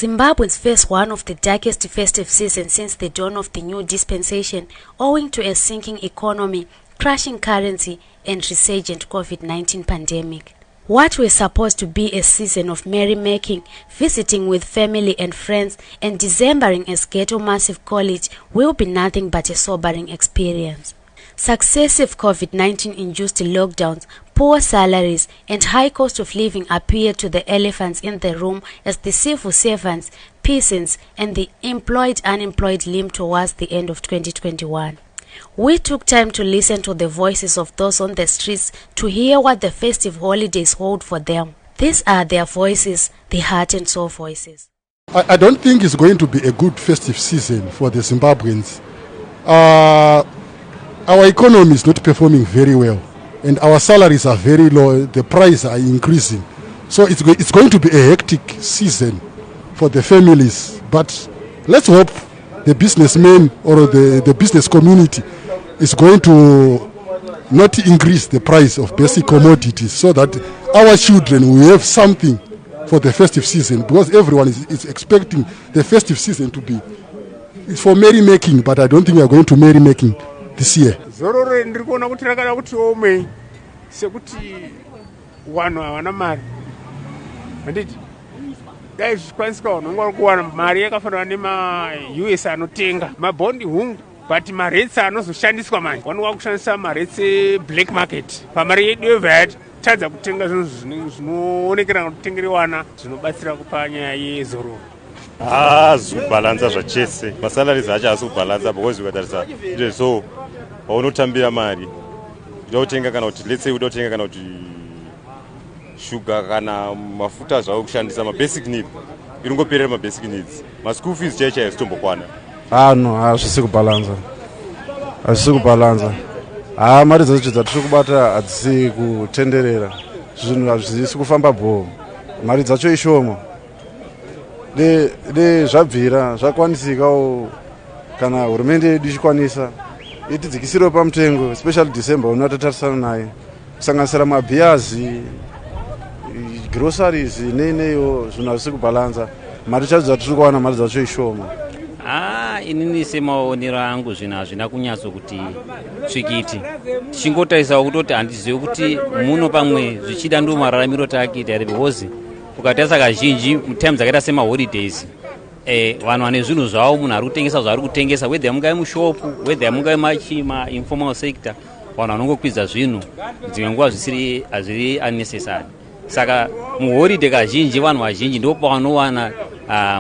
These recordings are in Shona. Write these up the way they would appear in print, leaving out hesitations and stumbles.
Zimbabweans face one of the darkest festive seasons since the dawn of the new dispensation, owing to a sinking economy, crashing currency, and resurgent COVID-19 pandemic. What was supposed to be a season of merrymaking, visiting with family and friends, and Decembering as Ghetto Massive College will be nothing but a sobering experience. Successive COVID-19-induced lockdowns, poor salaries, and high cost of living appear to the elephants in the room as the civil servants, peasants, and the employed-unemployed limp towards the end of 2021. We took time to listen to the voices of those on the streets to hear what the festive holidays hold for them. These are their voices, the heart and soul voices. I don't think it's going to be a good festive season for the Zimbabweans. Our economy is not performing very well, and our salaries are very low. The prices are increasing, so it's going to be a hectic season for the families. But let's hope the businessmen or the business community is going to not increase the price of basic commodities, so that our children will have something for the festive season, because everyone is expecting the festive season to be. It's for merrymaking, but I don't think we are going to merrymaking this year. Zorore ndiri kuona kuti rakada kuti omwe sekuti wanhu havana mari. Handiti dai zvikwanisika vanhu vanga kuwana mari yakafanana nema-US anotenga mabhondi hungu, but maretsi anozoshandiswa manje vanova kushandisa maretsi black market pamari yedu yevat tadza kutenga zvinhu zvinoonekera kutengere wana zvinobatsira kupa nyaya yezororo. Zikubalanza zvachese masalaries acho asi kubalanza because ukatarisa so paunotambira mari uda kutenga kana kuti let's say uda kutenga kana kuti sugar kana mafuta zvawo kushandisa mabasic needs iringoperera mabasic needs maschool fees chaicha haisitombokwana. Hazvisi kubalanza. Mari dzacho dzatiri kubata hadzisi kutenderera, zvinhu hazvisi kufamba bho, mari dzacho ishoma. Zvabvira zvakwanisikawo kana hurumende yedu ichikwanisa itidzikisirewo pamutengo, especially December unototarisana naye, kusanganisira mabhiyazi, groceries neineyo, zvinhu hazvisi kubalanza. Mari chacho dzatiri kuwana mari dzacho ishoma. Inini semaonero angu zvinhu hazvina kunyatso kuti svikiti. Tichingotarisawo kutoti handizivi kuti muno pamwe zvichida ndo mararamiro taakita here, because ukatarisa kazhinji mutime dzakaita semaholidays vanhu vane zvinhu zvavo, munhu ari kutengesa zvaari kutengesa, whether mungai mushopu, whether mungai ma-informal sector, vanhu vanongokwidza zvinhu dzimwe nguva hazviri unnecessary. Saka muholiday kazhinji vanhu vazhinji ndipo pavanowana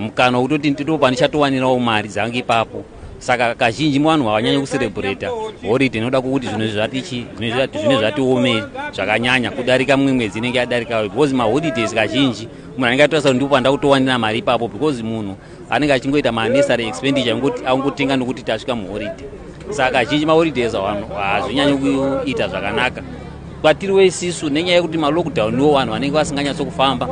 mukana wekutoti ndipo panichatowanirawo mari dzange ipapo. Saka kazhinji vanhu havanyanya kucelebrata holiday inoda kuti zvinhu zvatiomeri zvakanyanya kudarika mumwe mwedzi inenge yadarika, because maholidays kazhinji munhu anenge atorasa kuti ndipo panda kutowanira mari ipapo, because munhu anenge achingoita ma-necessary expenditure angotenga nokuti tasvika muholiday. Saka kazhinji maholidays hazvinyanyi kuita zvakanaka kwatiriwo isisu, nenyaya yekuti ma-lockdown niwo vanhu vanenge vasinganyatsokufamba.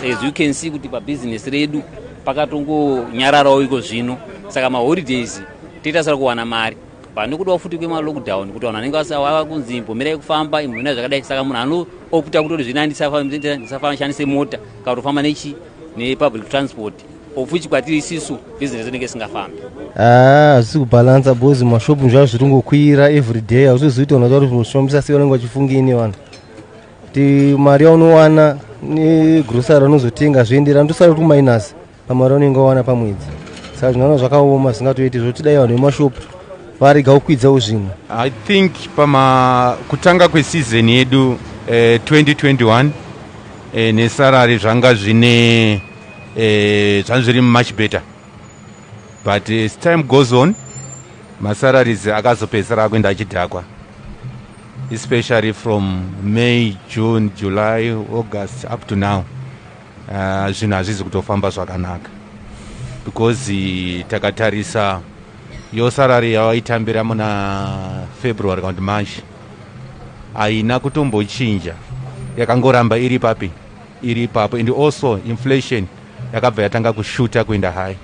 As you can see kuti pabhizinesi redu pakatongonyararawo iko zvino. Saka maholidays titasara kuwana mari pane kudiwa futi kwema-lockdown kuti vanhu vanenge vava kunzi mbomerai kufamba imbomerai zvakadai. Saka munhu anoopta kutoti zvina ndisafamba shandise mota kana kutofamba ne-public transport, ofuchi kwatiri isisu bhizinesi inenge isingafambi. Hazvisi kubalanza bozi mashopu zvavo zviri kungokwira everyday, hazvizoita unoda kuti zvinoshomisa sei vanenge vachifungini vanhu. Kuti mari yaunowana negrosari unozotenga zvienderana ndosara kuti kumainasi pamari yaunenge wawana pamwedzi. Saka zvinhu zvakaoma zvisingatoiti zvotidai vanhu vemashopu varega kukwidzawo zvinhu. I think kutanga kwesizoni yedu 2021 nesarari zvanga zvine zviri much better, but as time goes on masalaries akazopedzisira akuenda achidhakwa, especially from May, June, July, August up to now. Zvinhu hazvizi kutofamba zvakanaka, because takatarisa yo salary yawaitambira muna February kana March haina kutombochinja, yakangoramba iri papo, and also inflation yakabva yatanga kushuta kuenda high.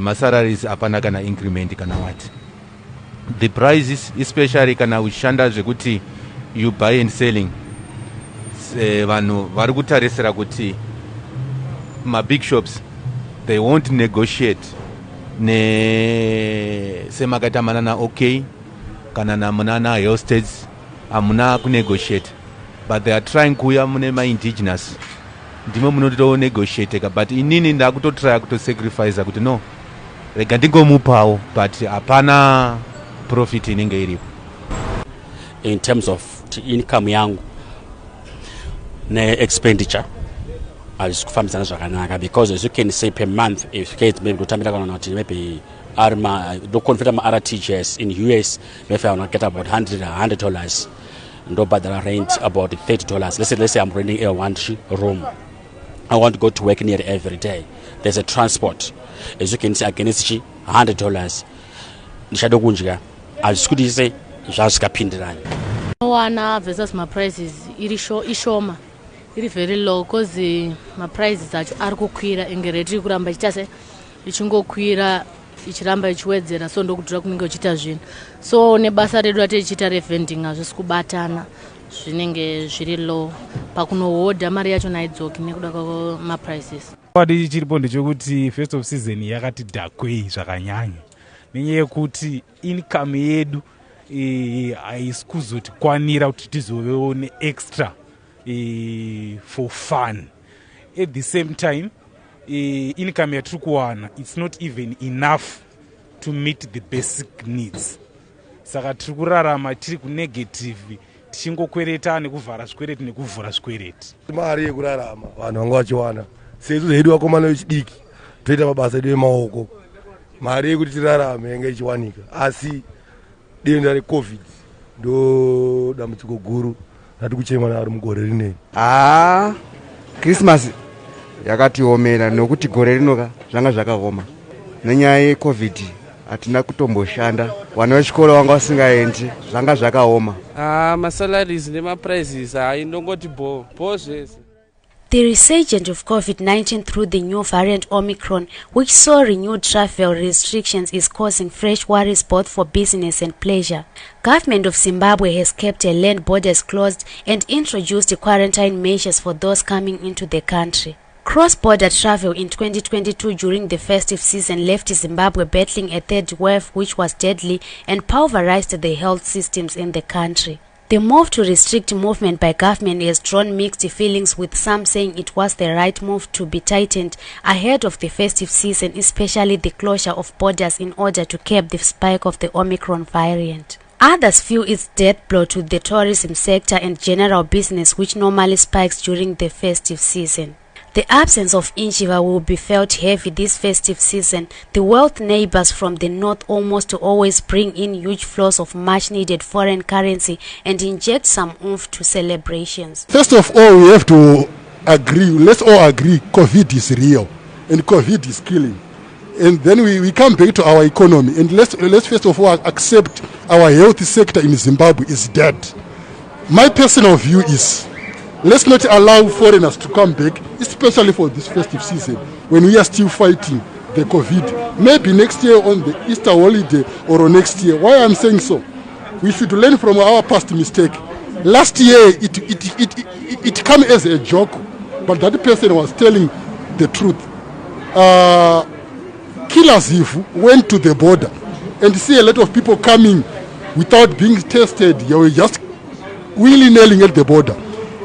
Masalaries hapana kana increment kana what. The prices, especially kana ushanda zvekuti you buy and selling, vanhu vari kutarisira kuti ma big shops they won't negotiate semakaita manana okay kana na munana hostels amuna kunegotiate, but they are trying kuya mune ma-indigenous ndimo munoto negotiate but inini ndakutotry kutosacrifice kuti no rega ndingomupawo but hapana profit inenge iripo. In terms of income yangu ne-expenditure azikufambisana zvakanaka, because as you can say per month if you get maybe kutambira kana kuti maybe lokonfita ma-RTGS in US maybe I will get about $100 but I rent about $30. Let's say I'm renting a one room. I want to go to work near every day. There's a transport. As you can see, against $100. Nishado kunjika. Azikudise zvazvikapindirana. Wana versus my prices ishoma. Iri very low because my prices acho ari kukwira enge rate kuramba ichitase ichingokwira ichiramba ichiwedzera, so ndokudira kunenge uchita zvinhu. So nebasa redu atichita revending hazvisi kubatana, zvinenge zviri low pakunohodha mari yacho naidzoki nekuda kwamaprices. Padi chiripo ndechekuti first of season yakati dhakwei zvakanyanya nenyaya yekuti income yedu haisi kuzotikwanira kuti tizovewo neextra for fun. At the same time income yatiri kuwana it's not even enough to meet the basic needs. Saka tiri kurarama tiri kunegative, tichingokwereta nekuvhara zvikwereti nekuvhura zvikwereti. Mari yekurarama vanhu vanga vachiwana sesu hedu vakomana vechidiki toita mabasa edu emaoko, mari yekuti tirarame yanga ichiwanika, asi denda recovid ndo dambudziko guru rati kuchema naro mugore rineri. Christmas yakatiomera nokuti gore rinoka zvanga zvakaoma nenyaya yecovid hatina kutomboshanda, vana vechikoro vanga vasingaendi, zvanga zvakaoma. Masalaries nemaprices indongoti bo zvese. The resurgence of COVID-19 through the new variant Omicron, which saw renewed travel restrictions, is causing fresh worries both for business and pleasure. Government of Zimbabwe has kept her land borders closed and introduced quarantine measures for those coming into the country. Cross-border travel in 2022 during the festive season left Zimbabwe battling a third wave which was deadly and pulverized the health systems in the country. The move to restrict movement by government has drawn mixed feelings, with some saying it was the right move to be tightened ahead of the festive season, especially the closure of borders in order to curb the spike of the Omicron variant. Others feel it's death blow to the tourism sector and general business, which normally spikes during the festive season. The absence of Inchiva will be felt heavy this festive season. The wealth neighbors from the north almost always bring in huge flows of much-needed foreign currency and inject some oomph to celebrations. First of all, we have to agree, let's all agree, COVID is real and COVID is killing. And then we come back to our economy, and let's first of all accept our health sector in Zimbabwe is dead. My personal view is, let's not allow foreigners to come back, especially for this festive season when we are still fighting the COVID. Maybe next year on the Easter holiday or next year. Why I'm saying so? We should learn from our past mistake. Last year it came as a joke, but that person was telling the truth. Killers went to the border and see a lot of people coming without being tested. They were just willy-nilly at the border.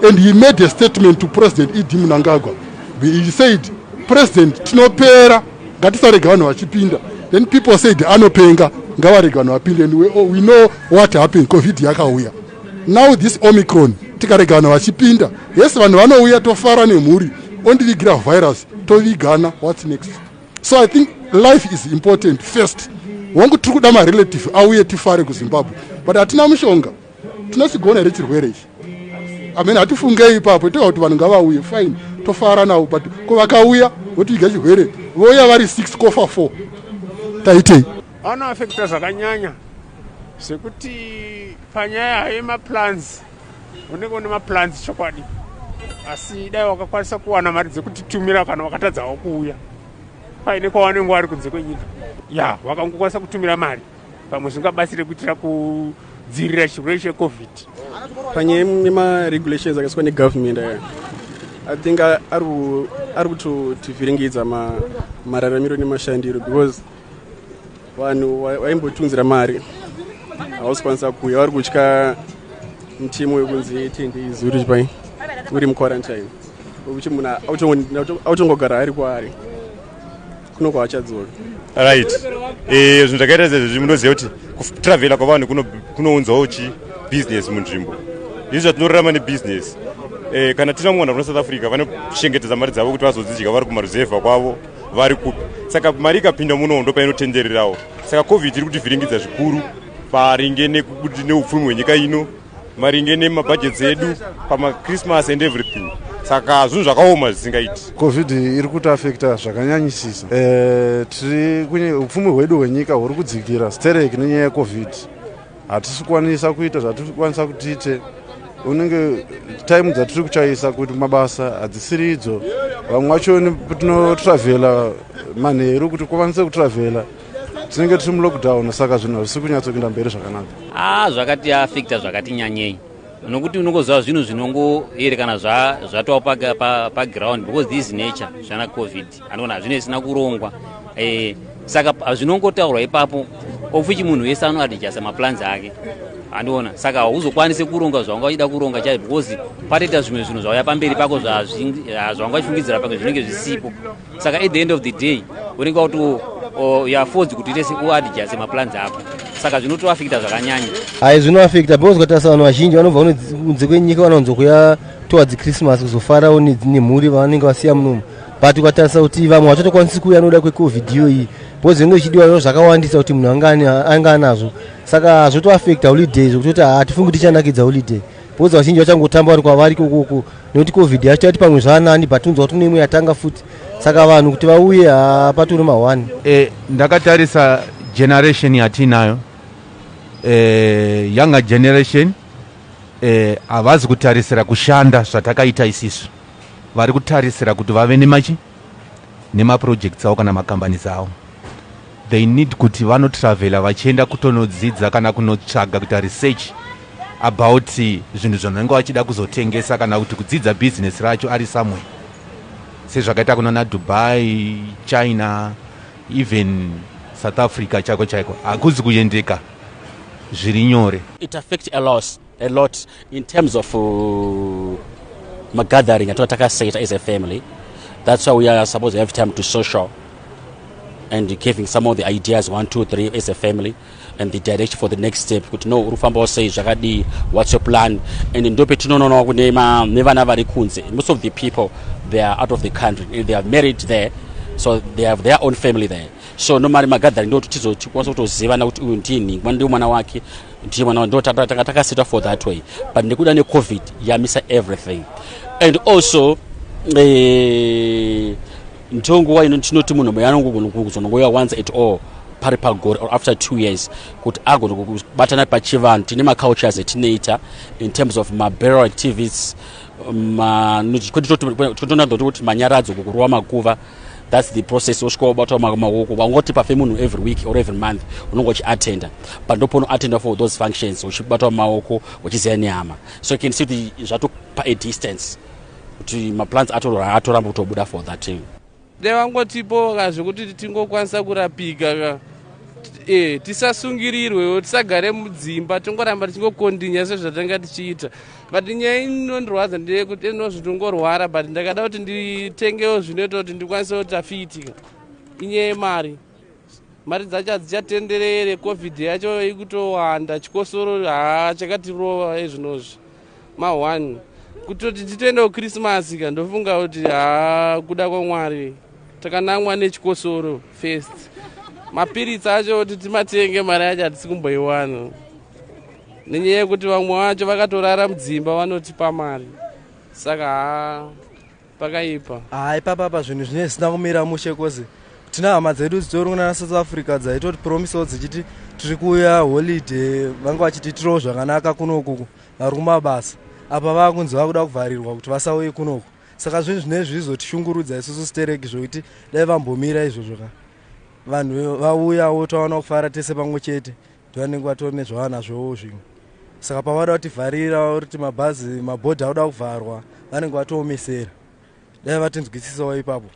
And he made a statement to President Idi Mnangagwa. He said, President, tinopera ngatisarega vanhu vachipinda. Then people said, anopenga ngavarega vanhu vapinde. And we know what happened. COVID yakauya. Now this Omicron, tikarega vanhu vachipinda. Yes, vanhu vanouya tofara nemhuri. Ondivigira virus, tovigana, what's next? So I think life is important first. Wangu tiri kuda ma-relative auye tifare kuZimbabwe. But hatina mushonga. Tinosigona rechirwere ichi. Hatifungei ipapo toda kuti vanhu ngavauye fine tofara navo, but kovakauya votiga chirwere voya vari 6 kofa 4 taitei anoafekta zvakanyanya sekuti panyaya yemaplans unenge une maplans chokwadi, asi dai wakakwanisa kuwana mari dzekutitumira kana wakatadzawo kuuya paine kwawanenge vari kunze kwenyika ya wakangokwanisa kutumira mari pamwe zvingabatsire kuitira kudzivirira chirwere checovid. Panyaya nemaregulations akaiswa negovernment I think ari kutivhiringidza mararamiro nemashandiro because vanhu vaimbotunzira mari hausi kwanisa kuuya vari kutya mutemo wekunzi 10 days uri pai uri muquarantine ukuthi munhu autongogara ari kwaari kuno kwaachadzoka right zvinhu zvakaita sezvezvi munoziva kuti kutravela kwavanhu kunounzawo business munzvimbo izvi zvatinorarama nebusiness kana tina mwana kuna South Africa vanoshengetedza mari dzavo kuti vazodzidya vari kumaruzevha kwavo vari kupi saka mari ikapinda muno ndo painotendererawo saka covid iri kutivhiringidza zvikuru paringe neupfumi hwenyika ino maringe nemabhajeti edu pamachristmas and everything saka zvinhu zvakaoma zvisingaiti. Covid iri kutiafekta zvakanyanyisisa. Upfumi hwedu hwenyika huri kudzikira stereki nenyaya yecovid. Hatisi kukwanisa kuita zvatikwanisa kutiite. Unenge time dzatiri kuchaisa kuti mabasa hadzisiri idzo. Vamwe vacho tinotravela manheru kuti kukwanise kutravela. Tinenge tiri mulockdown saka zvinhu hazvisi kunyatsokuenda mberi zvakanaka. Zvakatiafekta zvakati nyanyei. Nokuti unongoziva zvinhu zvinongoerekana zvatowa paground because this is nature zvana covid anoona zvine zvisina kurongwa saka zvinongotaurwa ipapo ofuchi munhu wese anoadijasa maplans ake anoona saka hauzokwanise kuronga zvawanga uchida kuronga chaizvo because patoita zvimwe zvinhu zvauya pamberi pako zvawanga uchifungidzira pake zvinenge zvisipo saka at the end of the day unenge wauti yaforced kuti ite uadijase maplans ako saka zvinotoafekta zvakanyanya. Zvinoafekta because ukatarisa vanhu vazhinji vanobva kunze kwenyika vanowanzo kuya towards Christmas kuzofarawo nemhuri vavanenge vasiya munomu but ukatarisa kuti vamwe vachatokwanisi kuuya noda kwecovid iyoyi because zvinenge zvichidiwa zvakawandisa kuti munhu anga anazvo saka zvotoafekta holidays kutoti hatifungi kuti ichanakidza holiday because vazhinji vachangotamba vari kwavari kokoko nekuti covid yachitati pamwe zvaanani but unzwa kuti nemwe yatanga futi saka vanhu kuti vauye hapatori mahwani. Ndakatarisa generation yatinayo younger generation havazi kutarisira kushanda zvatakaita isisu vari kutarisira kuti vave nemaprojects avo kana macompanies avo. They need kuti vanotravela vachienda kutonodzidza kana kunotsvaga kuita research about zvinhu zvanenge vachida kuzotengesa kana kuti kudzidza business racho ari somewhere sezvakaita kunana Dubai, China, even South Africa chaiko hakuzi kuendeka zviri nyore. It affects a lot in terms of gathering as a family. That's why we are supposed to have time to social and giving some of the ideas 1, 2, 3 as a family and the direction for the next step. Kuti no urufamba say jakadi what's your plan and ndope tinonono kunema nevana vari kunze. Most of the people they are out of the country, they are married there, so they have their own family there. So no mari magathering ndo tikwanisa kutozivana kuti uyu ndini ndio mwana wake ndiye mwana ndo takasita for that way but nekuda necovid yamisa everything and also ntongo tinoti munhu yanongokuzonongoya once at all pari pagore or after 2 years kuti agone kubatana pachivanhu tine macultures etinoita in terms of maburial activities kuti manyaradzo kukurwa makuva. That's the process osvika wabata maoko wangoti pafe munhu every week or every month unonge uchiatenda but ndopono attenda for those functions uchibata maoko uchiziya nehama so you can see kuti zvatopa a distance kuti maplans atoramba kutobuda for that thing. Devangotipo zvekuti tingokwanisa kurapika tisasungirirwewo tisagare mudzimba tingoramba tichingokondinya sezvatanga tichiita but nyaya inondirwadza ndeyekuti ndozvitongorwara but ndakada kuti nditengewo zvinoita kuti ndikwanise kuti afiitika inyaya yemari. Mari dzacho hadzichatenderere covid yacho ikutowanda chikosoro chakatirova ezvinozvi ma1 kutoti titoendawo Christmas ndofunga kuti kuda kwaMwari takanamwa nechikosoro first mapiritsi acho kuti timatenge mari yacho hatisi kumboiwana nenyaya yekuti vamwe vacho vakatorara mudzimba vanotipa mari saka pakaipa. Ipapa zvinhu zvine zvisina kumira mushe kozi tina hama dzedu dzitorongana naSouth Africa dzaitoti promisewo dzichiti tiri kuuya holiday vanga vachititirawo zvakanaka kunoku vari kumabasa apa vakunzi vakuda kuvharirwa kuti vasauye kunoku saka zvinhu zvine zvizotishungurudza isusu stereki zvokuti dai vambomira izvozvo vanhu vauyawo tawana kufara tese pamwe chete ndivanenge vatori nezvavanazvowo zvimwe saka pavada kutivharira kuti mabhazi mabhodha auda kuvharwa vanenge vatoomesera dai vatinzwisisawo ipapo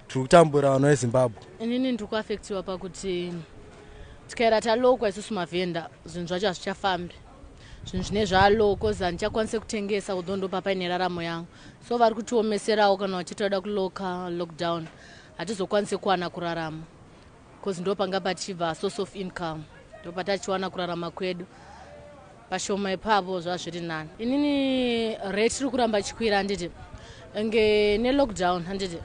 tiri kutambura vana vezimbabwe. Inini ndiri kuafektiwa pakuti tikaera talokwa isusu mavhenda zvinhu zvacho hazvichafambi. Zvinhu zvine zvaaloko zandichakwanise kutengesa kudho ndopa paine raramo yangu. So vari kutiomeserawo kana vachitoda kuloka lockdown hatizokwanise kuwana kurarama. Because ndo panga pachibva source of income. Ndo patachiwana kurarama kwedu. Pashoma ipapo zvazviri nani. Inini rate iri kuramba chikwira handiti. Nge ne-lockdown handiti.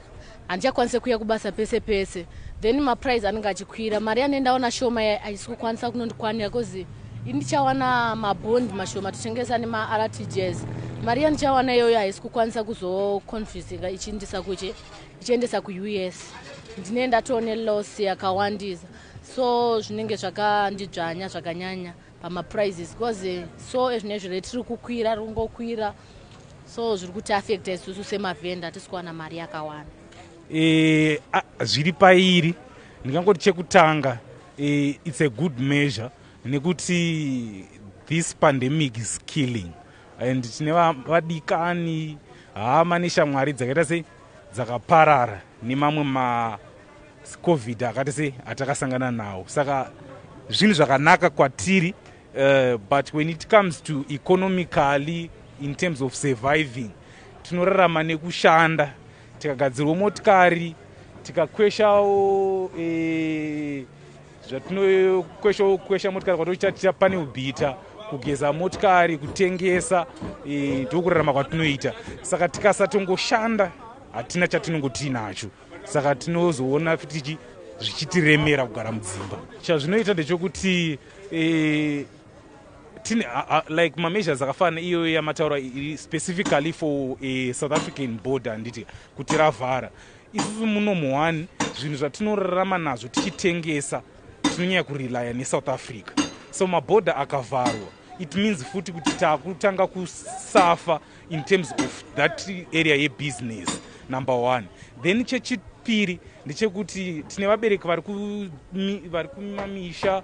Handichakwanise kuya kubasa pese pese. Then maprice anenge achikwira. Mari anendaona shoma haisi kukwanisa kunondikwanira because indichawana mabond mashoma totengesa nema-RTGs. Mari yandichawana iyoyo haisi kukwanisa kuzoconfusinga ichiendesa kuche ichiendesa ku-US. Ndine ndatone loss yakawandisa. So zvinenge zvakandidzvanya zvakanyanya pamaprices because so ezvinezvi rate riri kukwira riri kungokwira. So zviri kuti affecta isusu semavhenda hatisi kuwana mari yakawanda. Zviri pairi ndingangoti chekutanga it's a good measure nekuti this pandemic is killing and tine vadikani hama neshamwari dzakaita sei dzakaparara nemamwe macovid akati sei atakasangana nawo. Saka zvinhu zvakanaka kwatiri, but when it comes to economically in terms of surviving tinorarama nekushanda tikagadzirwa motikari tikakweshawo zvatinokwesha motikari kwatochitaticha pane ubhita kugeza motikari kutengesa ndokurarama kwatinoita. Saka tikasatongoshanda hatina chatinongoti nacho. Saka tinozoona futi zvichitiremera kugara mudzimba. Chazvinoita ndechekuti like measures akafana iyo yamataura specifically for South African border nditi kuti ravhara. Isusu muno muhani zvinhu zvatinorarama nazvo tichitengesa tinonyanya kurilaya neSouth Africa. So mabhodha akavharwa it means futi kuti takutanga kusafa in terms of that area yebusiness number one. Then chechipiri ndechekuti tine vabereki vari kumamisha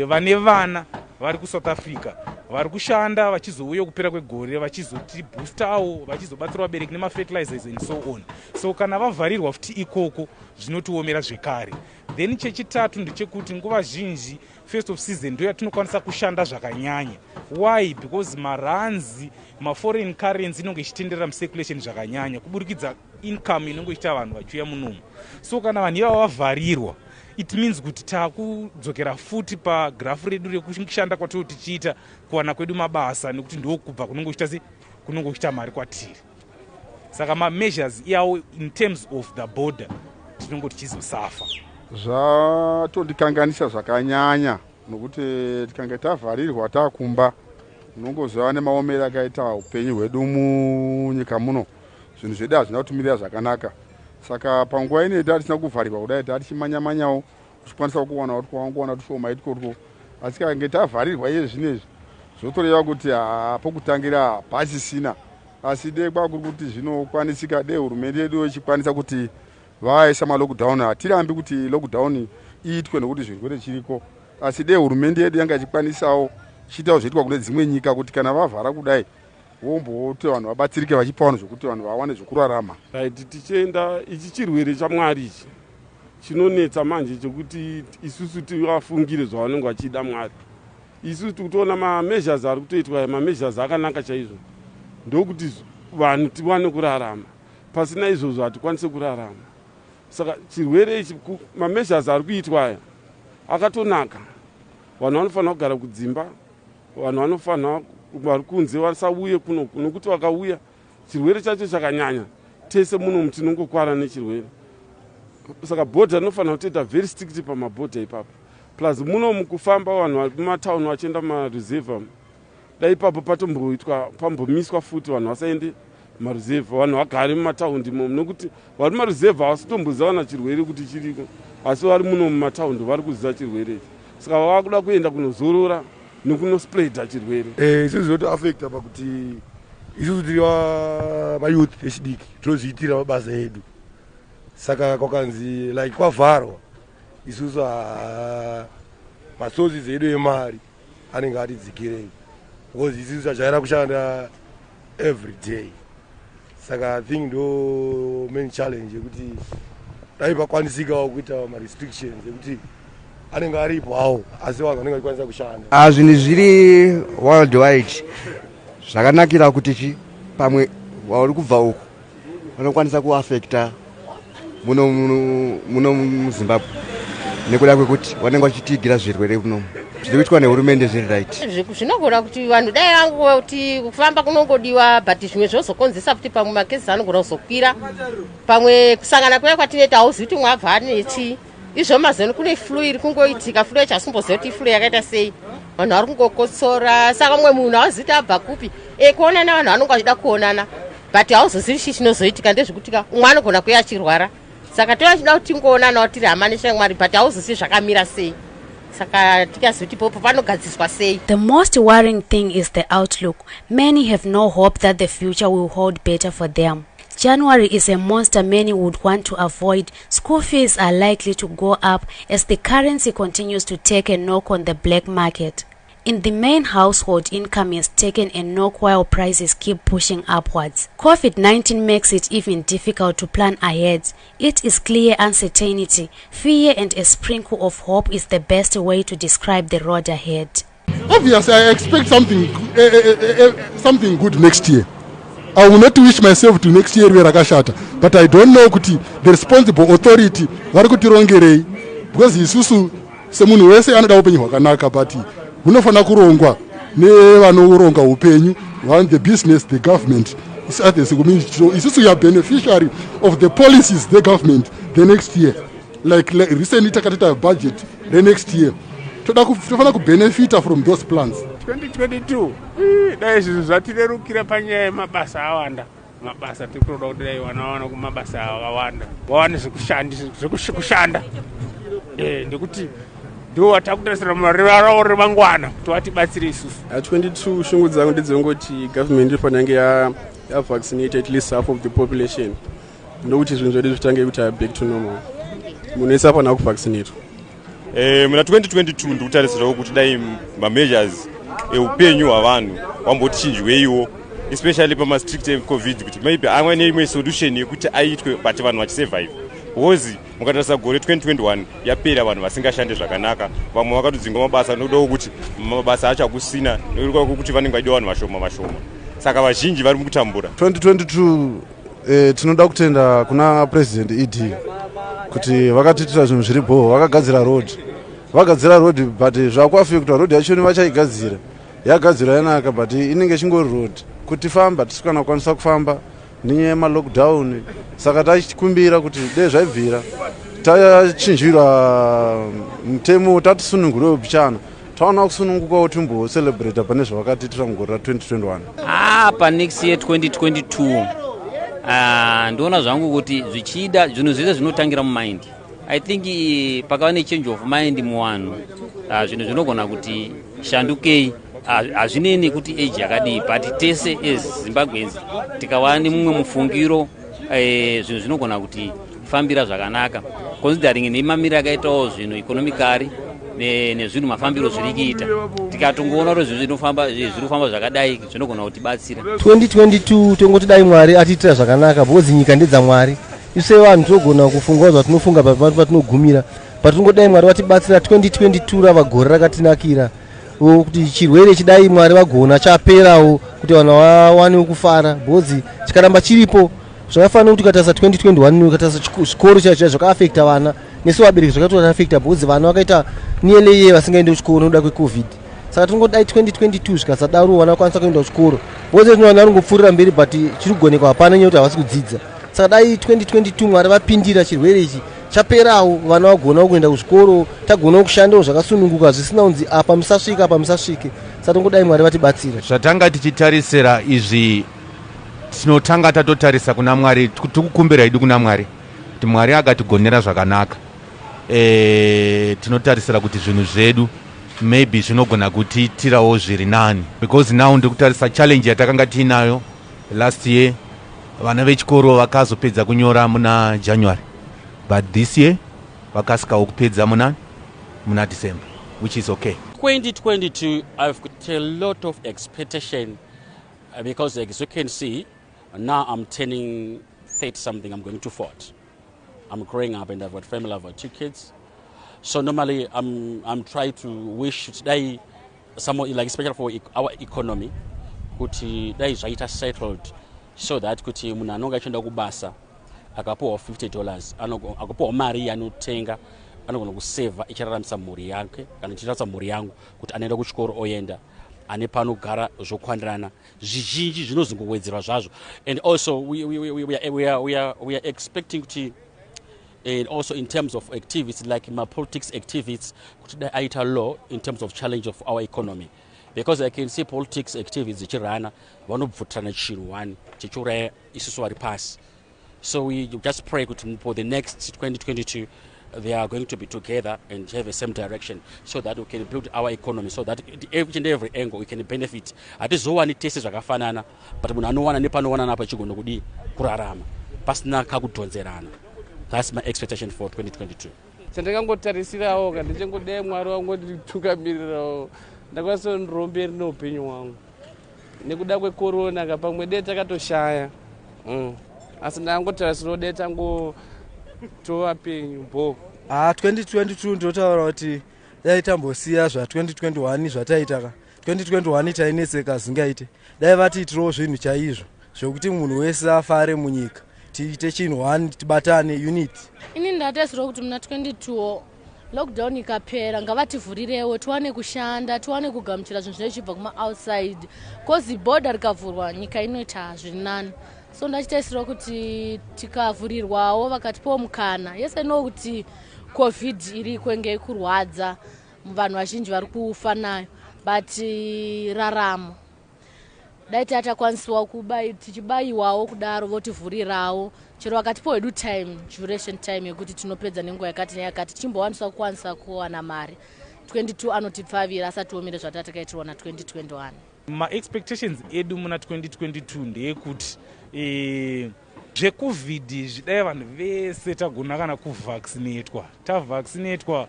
vane vana vari kuSouth Africa vari kushanda vachizouya kupera kwegore vachizotiboostawo vachizobatsira vabereki nemafertilizers and so on. So kana vavharirwa futi ikoko zvinotiomera zvekare. Then chechitatu ndechekuti nguva zhinji first of season ndo yatinokwanisa kushanda zvakanyanya. Why? Because maranzi maforeign currency inonge ichitenderera mucirculation zvakanyanya kuburikidza income inonge ichita vanhu vachiuya munomu. So kana vanhu ivava vavharirwa it means kuti takudzokera futi pagrafu redu rekushanda kwatiri tichiita kuwana kwedu mabasa nekuti ndokubva kunonge kuchita mari kwatiri. Saka mameasures iyawo in terms of the border tinonge tichizosafa. Zvatondikanganisa zvakanyanya nokuti tikange tavharirwa takumba unongozova nemaomero akaita upenyu hwedu munyika muno. Zvinhu zvedu hazvina kutumirira zvakanaka. Saka panguva ine tatisina kuvharirwa kudai tatichimanyamanyawo tichikwanisa kuwana kuti kwawangowana tushoma itiko. Asi kange tavharirwa iye zvinezvi zvotoreva kuti pokutangira pasisina. Asi dei kwakuri kuti zvinokwanisika dei hurumende yedu ichikwanisa kuti vaisa malockdown hatirambi kuti lockdown iitwe nokuti zvirwere chiriko. Asi dei hurumende yedu yanga ichikwanisawo chiitawo zvoitwa kune dzimwe nyika kuti kana vavhara kudai vomboti vanhu vabatsirike vachipa vanhu zvokuti vanhu vawane zvokurarama. Right, tichienda ichi chirwere chamwari ichi chinonetsa manje chekuti isusu tivafungire zvavanenge vachida mwari. Isusu tikutoona mameasures ari kutoitwa mameasures akanaka chaizvo ndokuti vanhu tiwane kurarama. Pasina izvozvo hatikwanise kurarama. Saka chirwere ichi mameasures ari kuitwa aya akatonaka. Vanhu vanofanira kugara kudzimba, vanhu vanofanira vari kunze vasauye kuno nokuti vakauya chirwere chacho chakanyanya tese muno tinongokwara nechirwere. Saka bhodha rinofanira kutoita very strict pamabhodha ipapo. Plus muno mukufamba vanhu vari kumatauni vachienda mareserve dai ipapo patomboitwa pambomiswa futi vanhu vasaende mareserve vanhu vagare mumataundi imomo nokuti vari mareserve havasitomboziva na chirwere kuti chiriko asi vari muno mumataundi vari kuziva chirwere ichi. Saka vakuda kuenda kunozorora nekunospreada chirwere. Isusu zvotoafekta pakuti isusu tiri mayouth echidiki tinozviitira mabasa edu. Saka kwakanzi like kwavharwa isusu masources edu emari anenge atidzikirei because isusu tajaira kushanda every day. saka I think ndo main challenge yekuti dai pakwanisikawo kuita ma-restrictions yekuti anenge aripo hawo asi vanhu vanenge vachikwanisa kushanda. Zvinhu zviri worldwide zvakanakira kuti pamwe vari kubva uku vanokwanisa kuafekta muno muZimbabwe nekuda kwekuti vanenge vachitigira zvirwere munomu zviri kuitwa nehurumende zviri right. Zvinogona kuti vanhu dai vangoti kufamba kunongodiwa but zvimwe zvozokonzesa kuti pamwe makesi anogona kuzokwira, pamwe kusangana kuya kwatinoita hauzivi kuti mwabva aneti izvo mazeno kune flu iri kungoitika, flu yacho asimboziva kuti iflu yakaita sei, vanhu vari kungokotsora, saka mumwe munhu hauzivi kuti abva kupi kuonana vanhu vanonga vachida kuonana but hauzozivi chii chinozoitika, ndezvekutika umwe anogona kuya achirwara, saka tovachida kuti tingoonanawo tiri hama neshamwari but hauzozivi zvakamira sei. The most worrying thing is the outlook. Many have no hope that the future will hold better for them. January is a monster many would want to avoid. School fees are likely to go up as the currency continues to take a knock on the black market. In the main household, income has taken a knock while prices keep pushing upwards. COVID-19 makes it even difficult to plan ahead. It is clear uncertainty, fear and a sprinkle of hope is the best way to describe the road ahead. Obviously, I expect something good next year. I will not wish myself to next year where Rakashata, but I don't know kuti the responsible authority vari kutirongerei because isusu semunhu wese anoda upenyu hwakanaka but hunofana kurongwa nevanoronga upenyu, the business, the government is at the community. So isusu we are beneficiary of the policies the government the next year, like recently takatita budget the next year tofana kubenefita from those plans. 2022 dai zvinhu zvatirerukira panyaya yemabasa awanda, mabasa tirikutoda kuti dai vanawana kumabasa akawanda vawane zvekushanda ndekuti ndiwo watakutarisira marivaro remangwana kuti vatibatsire isusu. 22 shungu dzangu ndedzongoti government inofanira yange yavaccinate at least half of the population ndokuti zvinhu zvedu zvitange kuti back to normal. Munhu wese afanira kuvaccinatwa. Muna 2022 ndikutarisirawo kuti dai mameasures eupenyu hwavanhu wambochinjweiwo especially pamastrict covid kuti maybe amwe neimwe solution yekuti aitwe but vanhu vachisurvive. Because mukatarisa gore 2021 yapera vanhu vasingashande zvakanaka, vamwe vakatodzinga mabasa nokudawo kuti mabasa acho akusina nokuda kwekuti vanenge vaidiwa vanhu vashoma, saka vazhinji vari mukutambura. 2022 tinoda kutenda kuna president ED kuti vakatiitira zvinhu zviripo, vakagadzira road but zvakuafekta road yacho vachaigadzira yagadzira yanaka but inenge chingori road kuti famba tisikana kukwanisa kufamba nenyaya yemalockdown, saka tachikumbira kuti dai zvaibvira tachinjirwa mutemo tatisunungurewo pichana taona kusunungukawo timbocelebrata pane zvavakatiitira mugore ra2021. Pa next year 2022 ndoona zvangu kuti zvichida zvinhu zvese zvinotangira mumind. I think pakava nechange of mind muvanhu, zvinhu zvinogona kuti shandukei, hazvineni kuti age yakadii but tese as Zimbabweans tikava nemumwe mufungiro zvinhu zvinogona kuti fambira zvakanaka considering nemamiriro akaitawo zvinhu economically nezvinhu mafambiro zviri kuita, tikatongoona kuti zvinhu zvinofamba zvakadai zvinogona kutibatsira. 2022 tongoti dai Mwari atiitira zvakanaka because nyika ndedzaMwari. Ise vanhu togona kufunga zvatinofunga patinogumira but tongodai Mwari vatibatsira 2022 rava gore rakatinakira kuti chirwere chidai Mwari vagona chaperawo kuti vanhu vawane kufara because chikaramba chiripo zvakafanira kuti ukatarisa 2021 ukatarisa chikoro chacho zvakaafekta vana nesu vabereki zvakatoafekta because vana vakaita nieleye vasingaende kuchikoro nokuda kwecovid. Saka tongodai 2022 zvikasadaro vana vakwanisa kuenda kuchikoro because zvino vana vanongopfuurira mberi but chiri kugoneka hapana nyaya kuti havasi kudzidza. Saka dai 2022 Mwari vapindira chirwere ichi chaperawo vana vagona kuenda kuzvikoro, tagona kushandawo zvakasununguka zvisina kunzi apa musasvike. Saka tongodai Mwari vatibatsira. Zvatanga tichitarisira izvi tinotanga tatotarisa kuna Mwari, tikukumbira hedu kuna Mwari kuti Mwari akatigonera zvakanaka. Tinotarisira kuti zvinhu zvedu maybe zvinogona kutiitirawo zviri nani because now ndikutarisa challenge yatakanga tiinayo last year. Vana vechikoro vakazopedza kunyora muna January but this year vakasikawo kupedza muna December, which is okay. 2022 I've got a lot of expectation because as you can see Now I'm turning 30 something, I'm going to 40. I'm growing up and I've got family, I've got 2 kids. So normally I'm trying to wish today, someone like especially for our economy, kuti dai zvaita settled, so that kuti munhu anonga achienda kubasa akapuwa $50 akapuwa mari anotenga anogona kuseva ichiraramisa mhuri yake kana ichiraramisa mhuri yangu kuti anaenda kuchikoro oenda ane panogara zvokwandirana zvizhinji zvinozongowedzerwa zvazvo. And also we are expecting kuti and also in terms of activities like my politics activities kuti aita law in terms of challenge of our economy, because I can see politics activities zichirana vanobvutirana chinhu one chichiuraya isusu vari pasi. So we just pray kuti for the next 2022 they are going to be together and have the same direction, so that we can build our economy, so that each and every angle we can benefit. Hatizowani tese zvakafanana, but munhu anowana nepanowana napa chigona kudi kurarama pasina kakudhonzerana. That's my expectation for 2022. Chandingangotarisirawo kana ndichangodai Mwari wangu nditukamirirawo ndakwanisa ndiromberi neupenyu hwangu nekuda kwekorona kapamwe dai takatoshaya asi ndangotarisirawo dai tangotova penyu bo. 2022 ndotaura kuti dai tambosiya zva2021 zvataita ka 2021 taineseka zingaite dai vatiitirawo zvinhu chaizvo zvokuti munhu wese afare munyika tiite chinhu one tibatane unit. Ini ndatarisirawo kuti muna 22 lockdown ikapera ngavativhurirewo tiwane kushanda tiwane kugamuchira zvinhu zvinochibva kuma outside, cause border rikavhurwa nyika inoita zviri nani. So ndachitarisirawo kuti tikavhurirwawo vakatipawo mukana. Yes, I know kuti covid iriko ngei kurwadza vanhu vazhinji vari kufa nayo, but raramo dai tatakwanisiwa tichibayiwawo kudaro votivhurirawo chero vakatipawo hedu time duration time yekuti tinopedza nenguva yakati neyakati tichimbowaniswa kukwanisa kuwana mari. 22 anotipfavira asati omire zvatatakaitirwa na 2021. Ma-expectations edu muna 2022 ndeyekuti zvecovid zvidai vanhu vese tagona kana kuvaccinatwa. Tavaccinatwa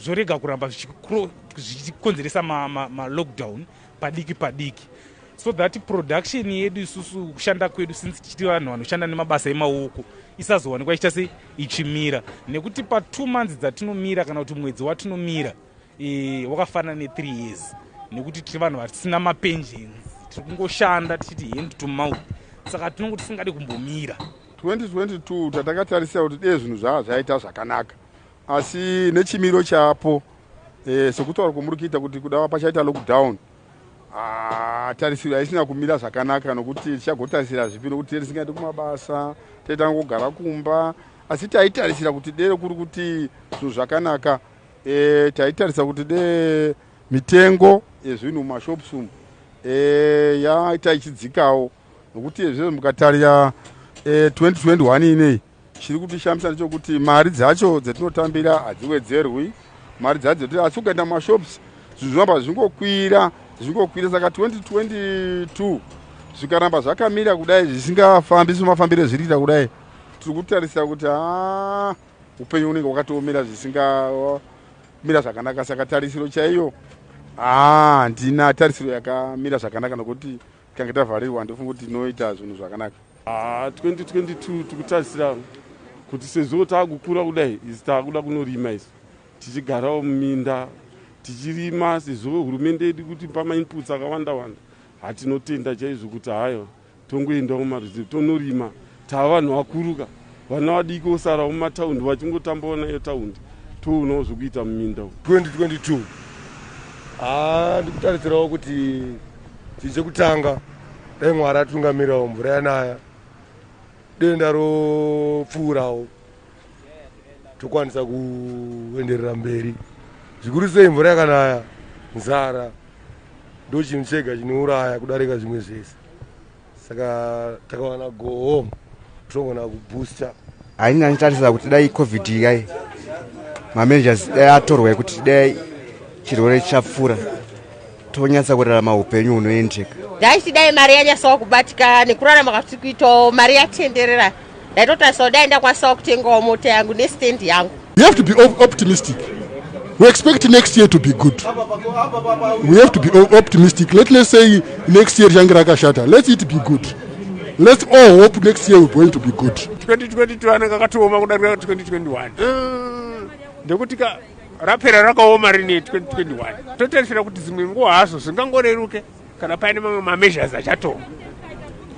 zvorega kuramba zvichikonzeresa ma-lockdown padiki padiki, so that production yedu isusu kushanda kwedu since tichiti vanhu vanoshanda nemabasa emaoko isazowanikwa ichitase ichimira, nekuti pa2 months dzatinomira kana kuti mwedzi watinomira wakafanana ne3 years, nekuti tiri vanhu vatisina mapensions, tiri kungoshanda tichiti hand to mouth, saka tinongoti tisingadi kumbomira. 2022 tatakatarisira kuti dei zvinhu zvaita zvakanaka, asi nechimiro chapo sekutaura kwamuri kuita kuti kuda pachaita lockdown tarisiro haisina kumira zvakanaka, nokuti tichagotarisira zvipi, nokuti tisingaende kumabasa taitangogara kumba, asi taitarisira kuti dei kuri kuti zvinhu zvakanaka. Taitarisira kuti dei mitengo yezvinhu mumashops umu yaita ichidzikawo, nokuti izvezvo mukatarira 2021 inei chiri kutishambisa ndechokuti mari dzacho dzatinotambira hadziwedzerwi, mari dzacho asi ukaenda mumashops zvinhu zvinoramba zvingokwira. Saka 2022 zvikaramba zvakamira kudai zvisingafambi semafambiro zviriita kudai, tiri kutarisira kuti upenyu unenge wakatoomera zvisingamira zvakanaka. Saka tarisiro chaiyo handina tarisiro yakamira zvakanaka, nokuti tikange tavharirwa ndofunga kuti tinoita zvinhu zvakanaka. 2022 tikutarisira kuti sezvo taakukura kudai izi taakuda kunorima izi tichigarawo muminda tichirima, sezvo hurumende yedu kuti pamainputs akawanda wanda hatinotenda chaizvo kuti hayo tongoendawo maruzeve tonorima. tava vanhu vakuruka, vana vadiki osarawo mumataundi vachingotambawo nayo taundi, toonawo zvokuita muminda. 2022 ndikutarisirawo kuti tichekutanga dai Mwari atungamirawo mvura yanaya, denda ropfuurawo tokwanisa kuenderera mberi. Zvikuru sei mvura yakanaya, nzara ndo chinhu chega chinouraya kudarika zvimwe zvese, saka takawana go home togona kubooster. Haini ndinotarisira kuti dai covid yai mamanagers dai atorwa kuti dai chirwere chichapfuura tonyatsa kurarama upenyu hunoendeka. Daisi dai mari yanyasawo kubatika nekurarama kwatiri kuitawo mari yatenderera, ndaitotarisirawo dai ndakwanisawo kutengawo mota yangu nestand yangu. You have to be optimistic. We expect next year to be good. We have to be optimistic. Let's say next year Jangraka Shata. Let it be good. Let's all hope next year we're going to be good. 2022 ananga katioma kudarika 2021. Ndekutika rapera rakaoma rini 2021. Totarisira kuti zimwe nguva hazo zvingangoreruke kana paine mamwe mameasures achatorwa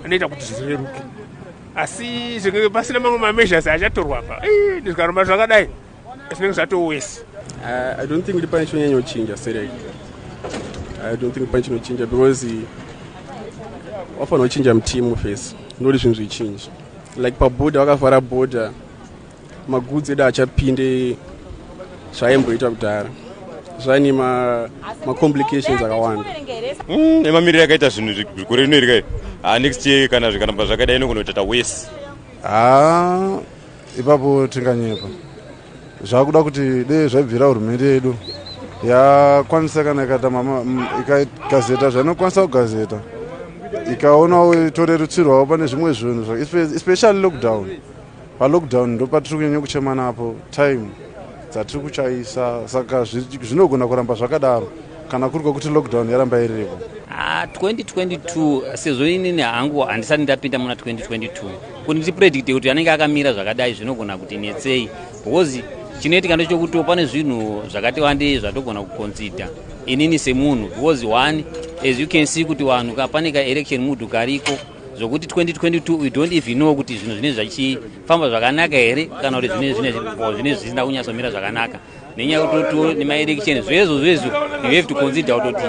anoita kuti zvireruke. Asi zvinge pasina mamwe mameasures achatorwa pa. Ndikaramba zvakadai zvinenge zvatowese. I don't think pane chinonyanya kuchinja serei. I don't think pane chinochinja because wafanira kuchinja mutimu first ndori zvinhu zvichinji like pabhodha vakavhara bhodha magudzi edu achapinde zvaimboita kudhara zvane macomplications akawanda emamiriro akaita zvinhu gore rino iri kai next year kana zvikaramba zvakadai inogonoita wese ipapo tinganyepa zvakuda kuti dei zvaibvira hurumende yedu yakwanisa kana ikagazeta zvainokwanisa kugazeta ikaonawo torerutsirwawo pane zvimwe zvinhu especially lockdown. Palockdown ndo patiri kunyanya kuchema napo time dzatiri kuchaisa saka zvinogona kuramba zvakadaro kana kuri kuti lockdown yaramba iripo. 2022 sezvo inini hangu handisati ndapinda muna 2022 kuti ndipredicte kuti anenge akamira zvakadai zvinogona kuti netsei because chinoitika ndechekuti pane zvinhu zvakati wandei zvatogona kuconsider inini semunhu because one as you can see kuti vanhu pane ka-election mood kariko zvokuti 2022 we don't even know kuti zvinhu zvinenge zvichifamba zvakanaka here kana kuti zvinenge zvisina kunyatsomira zvakanaka nenyaya yekuti nema-election zvezvo you have to consider kuti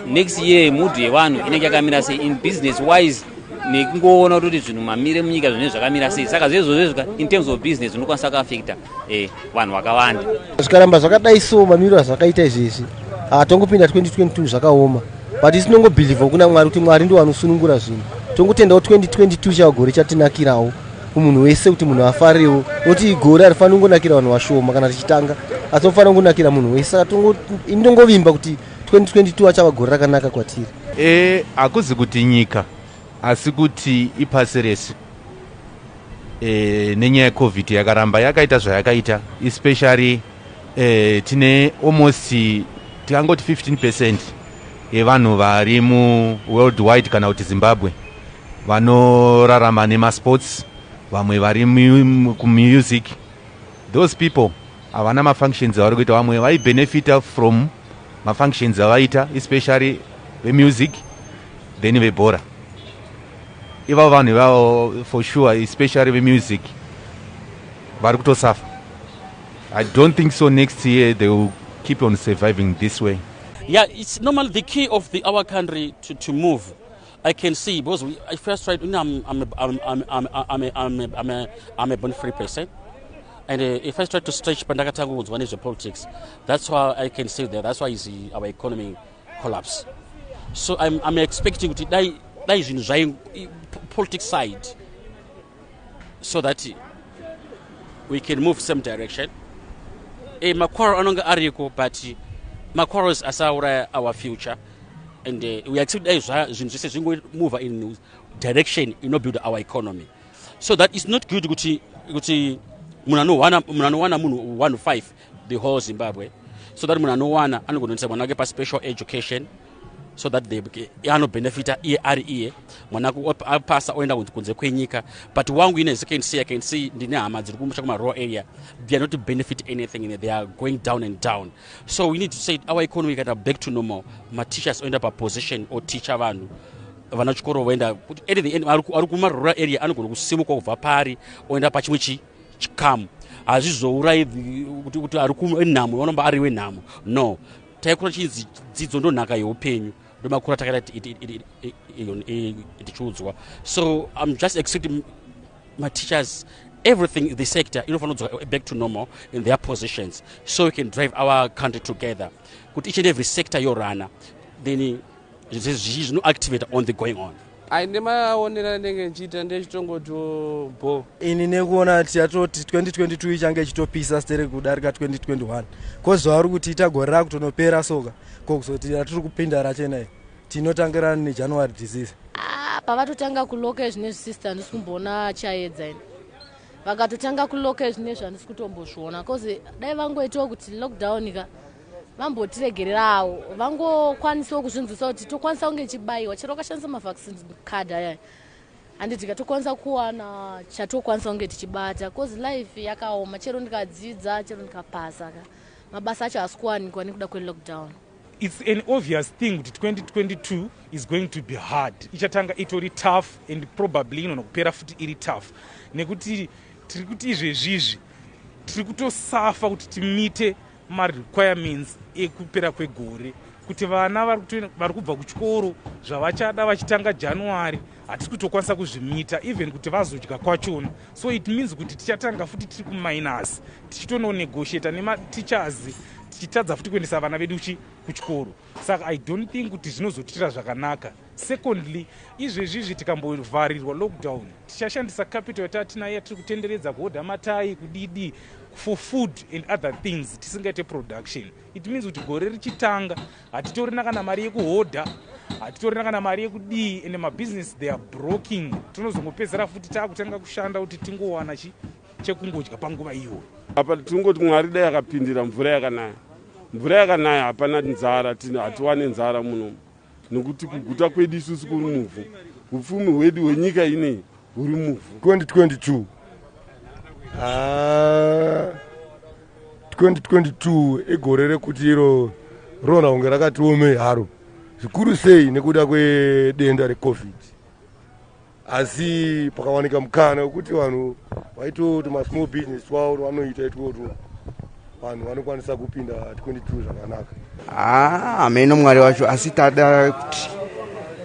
next year mood yevanhu inenge yakamira sei in business wise nekungoona kuti zvinhu mamire munyika zvinenge zvakamira sei saka zvezvo in terms of business zvinokwanisa kuaffecta vanhu vakawanda zvikaramba zvakadai so mamiro azvakaita izvezvi tongopinda 2022 zvakaoma but isinongobhilivha kuna mwari kuti mwari ndo anosunungura zvinhu tongotenda kuti 2022 chagore chatinakirawo kumunhu wese kuti munhu afarewo noti gore harifanira kungonakira vanhu vashoma kana tichitanga asi unofanira kungonakira munhu wese saka indongovimba kuti 2022 achava gore rakanaka kwatiri. Hakuzi kuti nyika asi kuti ipasi rese nenyaya yecovid yakaramba yakaita zvayakaita especially tine almost tikangoti 15% yevanhu vari muworldwide kana kuti Zimbabwe vanorarama nemasports vamwe vari kumusic. Those people havana mafunctions avari kuita, vamwe vaibenefita from mafunctions avaita especially vemusic then vebhora. Iva vanhu ivavo for sure especially vemusic vari kutosafa. I don't think so next year they will keep on surviving this way. Yeah, it's normally the key of our country to move. I can see because I first tried. I'm a born free person, and if I try to stretch Pandakatangu one is the politics. That's why I can say that. That's why you see our economy collapse. So I'm expecting to die in politics side, so that we can move some direction. Makwaro anonga ariko but Makwaro is our future. And we expect that move in direction build our economy. So that is not good kuti munano wana 1 the whole Zimbabwe. So that munano wana anogononsa mwana pa special education so that they ano benefit ERE mwana apasa oenda kunze kwenyika. But wangu ine I can see ndine hama dziri kumusha kuma rural area, they are not to benefit anything, they are going down and down. So we need to say our economy got back to normal. My teachers end up a position or teacher vanhu vanachikoro voenda at the end ari kuma rural area anogona kusimuka kubva pari oenda pachimwe chikamu hazvizourayi kuti ari kunhamo vanomba ari wenhamo. No, taikura chinzi dzidzo ndo nhaka yeupenyu. So I'm just expecting my teachers, everything in the sector, back to normal in their positions, so we can drive our country together. With each and every sector you run, then there's no activity on the going on. Ndemaonera ndenge nchita ndechitongoto bo ini nekuona tiatoti 2022 ichange ichitopisa stere kudarika 2021 kozo ari kutiita gore rakutonopera soka kokuzoti atiri kupinda rachenai tinotangirana neJanuary disease. Pavatotanga kuloka zvine zvisista handisi kumboona chaedza ini vakatotanga kuloka zvine zvandisi kutombozviona kozi dai vangoitawo kuti lockdown ka vambotiregererawo vangokwanisawo kuzvinzwisa kuti tokwanisa kunge chibayiwa chero kashandisa mavaccine card aya handiti katokwanisa kuwana chatokwanisa kunge tichibata cause life yakaoma chero ndikadzidza chero ndikapasa mabasa acho asi kuwanikwa nekuda kwelockdown. It's an obvious thing that 2022 is going to be hard. Ichatanga itori tough and probably inonokupera futi iri tough. Nekuti tiri kuti izvezvizvi tiri kutosafa kuti timite ma-requirements ekupera kwegore. Kuti vana vari kubva kuchikoro zvavachada vachitanga January hatisi kutokwanisa kuzvimita even kuti vazodya kwachona. So it means kuti tichatanga futi tiri kuminus tichitononegotiata nema-teachers tichitadza futi kuendesa vana vedu kuchikoro. Saka I don't think kuti zvinozotira zvakanaka. Secondly, izvezvizvi tikambovharirwa lockdown tichashandisa capital yatatina yatiri kutenderedza kuhodha matai kudidi for food and other things tisingaite production. It means kuti gore richitanga hatitorina kana mari yekuhodha, hatitorina kana mari yekudii, and mabusiness they are broken. Tinozongopedzera futi taakutanga kushanda kuti tingowana chekungodya panguva iyo. Apa tingoti Mwari dai akapindira mvura yakanaya. Mvura yakanaya hapana nzara, hatiwane nzara muno. Nokuti kuguta kwedu isusu kuri muvhu. Upfumi hwedu hwenyika ineyi huri muvhu. 2022 egore rekuti iro rona kunge rakati omei haro zvikuru sei nekuda kwedenda recovid. Asi pakawanika mukana wekuti vanhu vaitoti masmall business wavo vanoita itwoto vanhu vanokwanisa kupinda 22 zvakanaka. Hameno Mwari wacho, asi tada kuti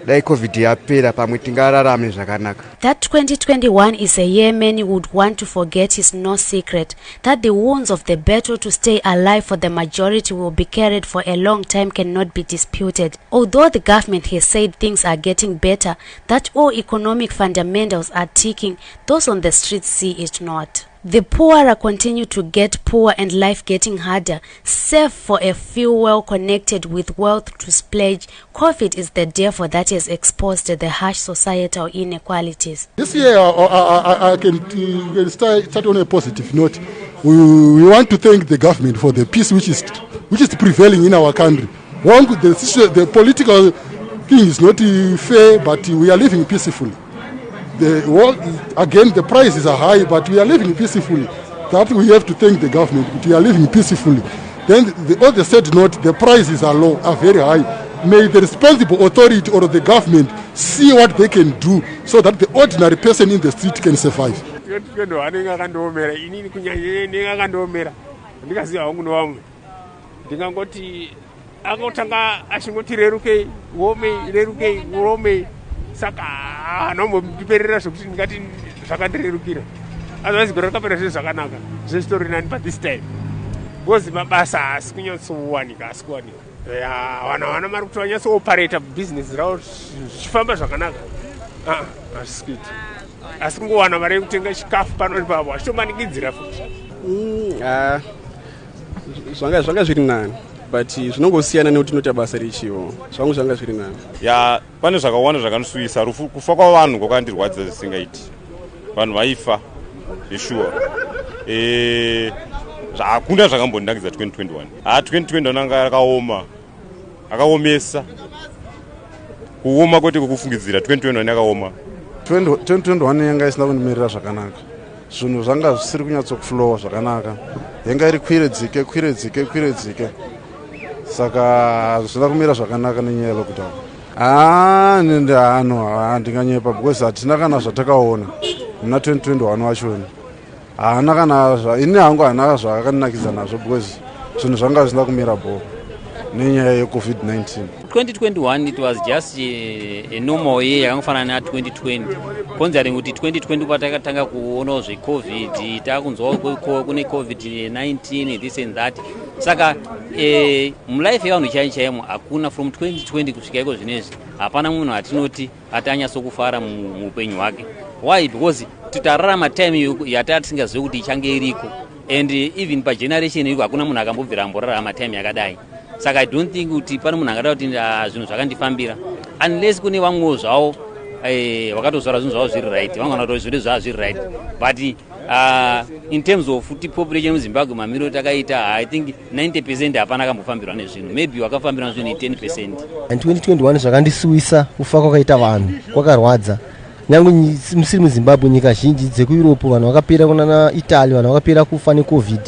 dai COVID yapera pamwe tingararame zvakanaka. That 2021 is a year many would want to forget is no secret. That the wounds of the battle to stay alive for the majority will be carried for a long time cannot be disputed. Although the government has said things are getting better, that all economic fundamentals are ticking, those on the streets see it not. The poorer continue to get poorer and life getting harder, save for a few well connected with wealth to splurge. COVID is the devil that has exposed the harsh societal inequalities. This year I can start on a positive note. We want to thank the government for the peace which is prevailing in our country. The political thing is not fair, but we are living peacefully. Again, the prices are high, but we are living peacefully. That we have to thank the government, but we are living peacefully. Then on the third note, the prices are low, are very high. May the responsible authority or the government see what they can do so that the ordinary person in the street can survive. Saka nomboperera zvokuti ndingati zvakandirerukira. Otherwise gore rakapera zvinhu zvakanaka. Zvestori nani but this time. Because mabasa asi kunyatsowanika, asi kuwanika. Vana mari kuti vanyatsooperator business ravo zvichifamba zvakanaka. Hazvisikuiti. Asi kungowana mari yekutenga chikafu pano ipapo hachitomanikidzira futi. Zvanga zviri nani. But zvinongosiyana nekuti noti basa richiwo zvangu zvanga zviri nani. Pane zvakawanda zvakanosuvisa. Kufa kwavanhu kwakandirwadza zvisingaiti. Vanhu vaifa sure. Hakuna zvakambondinakidza 2021. 2021 anga akaomesa. Kuoma kwete kukufungidzira 2021 yakaoma. 2021 yanga isina kundimirira zvakanaka. Zvinhu zvanga zvisiri kunyatsokuflowa zvakanaka. Yanga iri kwiredzike. Saka zvina kumira zvakanaka nenyaya lockdown. Nende ndinganyepa because hatina kana zvatakaona muna 2021 wachoni. Haana kana ini hangu haana zvakandinakidza nazvo because zvinhu zvanga zvisina kumira bho nenyaya yeCovid-19. 2021 it was just a normal year yakafanana na2020. Considering kuti 2020 kwatakatanga kuona zveCovid, takunzwa kune COVID-19 this and that. Saka mulife yavanhu chaimo hakuna from 2020 kusvika iko zvinezvi hapana munhu atinoti atanyasokufara muupenyu hwake. Why? Because titararama time yatava tisingazivi kuti ichange iriko, and even pageneration iko hakuna munhu akambobvira amborarama time yakadai. Saka I don't think kuti pane munhu angada kuti zvinhu zvakandifambira unless kune vamwewo zvavo vakatozvara zvinhu zvavo zviri right, vangana kuti zviri zvavo zviri right, but In terms of futi population muZimbabwe mamiro takaita, I think 90% hapana kambofambirwa nezvinhu, maybe wakafambirwa zvinhu 10%. And 2021 zvakandisuwisa kufa kwakaita vanhu kwakarwadza. Nyange musiri muZimbabwe, nyika zhinji dzekueurope vanhu vakapera kuna Italy, vanhu vakapera kufa neCovid.